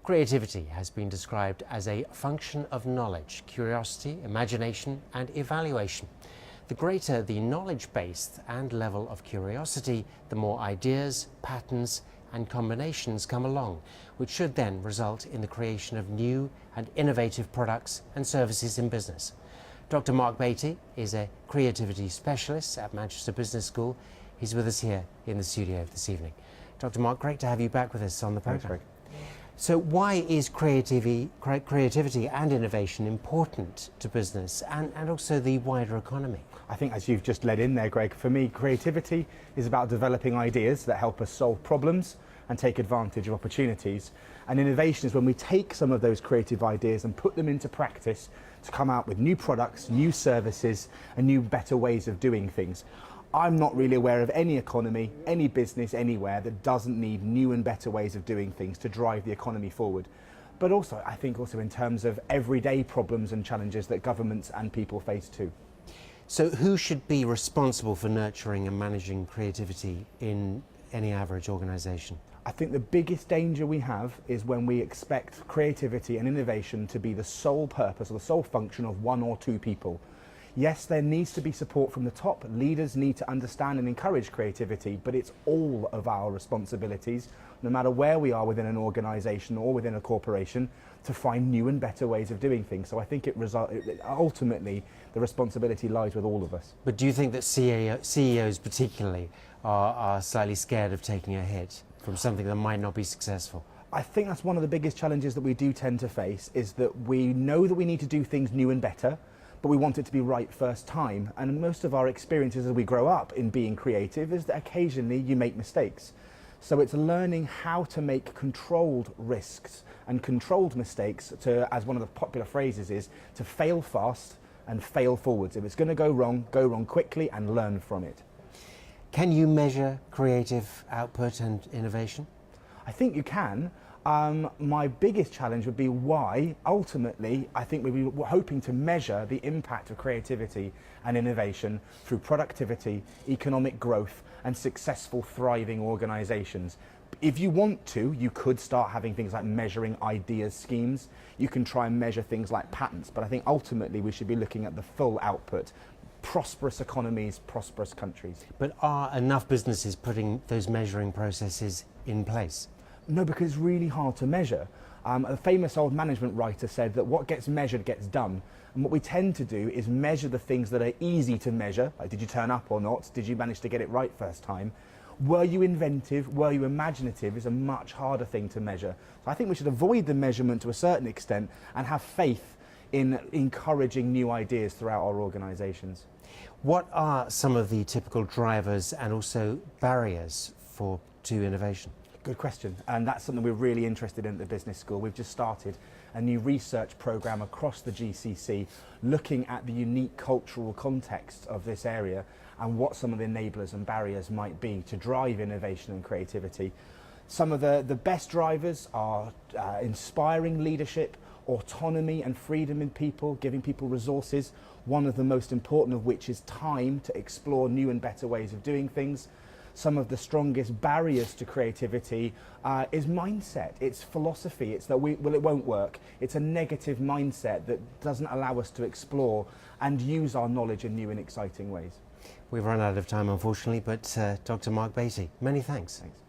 Creativity has been described as a function of knowledge, curiosity, imagination, and evaluation. The greater the knowledge base and level of curiosity, the more ideas, patterns, and combinations come along, which should then result in the creation of new and innovative products and services in business. Dr. Mark Batey is a creativity specialist at Manchester Business School. He's with us here in the studio this evening. Dr. Mark, great to have you back with us on the programme. So why is creativity and innovation important to business and also the wider economy? I think, as you've just led in there, Greg, for me, creativity is about developing ideas that help us solve problems and take advantage of opportunities. And innovation is when we take some of those creative ideas and put them into practice to come out with new products, new services, and new, better ways of doing things. I'm not really aware of any economy, any business anywhere that doesn't need new and better ways of doing things to drive the economy forward. But also, I think also in terms of everyday problems and challenges that governments and people face too. So who should be responsible for nurturing and managing creativity in any average organisation? I think the biggest danger we have is when we expect creativity and innovation to be the sole purpose or the sole function of one or two people. Yes, there needs to be support from the top. Leaders need to understand and encourage creativity, but it's all of our responsibilities, no matter where we are within an organisation or within a corporation, to find new and better ways of doing things. So I think ultimately the responsibility lies with all of us. But do you think that CEOs particularly are slightly scared of taking a hit from something that might not be successful? I think that's one of the biggest challenges that we do tend to face, is that we know that we need to do things new and better, but we want it to be right first time. And most of our experiences as we grow up in being creative is that occasionally you make mistakes. So it's learning how to make controlled risks and controlled mistakes to, as one of the popular phrases is, to fail fast and fail forwards. If it's going to go wrong quickly and learn from it. Can you measure creative output and innovation? I think you can. My biggest challenge would be why, ultimately, I think we're hoping to measure the impact of creativity and innovation through productivity, economic growth, and successful, thriving organisations. If you want to, you could start having things like measuring ideas schemes. You can try and measure things like patents, but I think ultimately we should be looking at the full output. Prosperous economies, prosperous countries. But are enough businesses putting those measuring processes in place? No, because it's really hard to measure. A famous old management writer said that what gets measured gets done. And what we tend to do is measure the things that are easy to measure, like did you turn up or not? Did you manage to get it right first time? Were you inventive? Were you imaginative? Is a much harder thing to measure. So I think we should avoid the measurement to a certain extent and have faith in encouraging new ideas throughout our organisations. What are some of the typical drivers and also barriers to innovation? Good question, and that's something we're really interested in at the business school. We've just started a new research programme across the GCC looking at the unique cultural context of this area and what some of the enablers and barriers might be to drive innovation and creativity. Some of the best drivers are inspiring leadership, autonomy and freedom in people, giving people resources, one of the most important of which is time to explore new and better ways of doing things. Some of the strongest barriers to creativity is mindset, it's philosophy, it's that it won't work. It's a negative mindset that doesn't allow us to explore and use our knowledge in new and exciting ways. We've run out of time, unfortunately, but Dr. Mark Batey, many thanks. Thanks.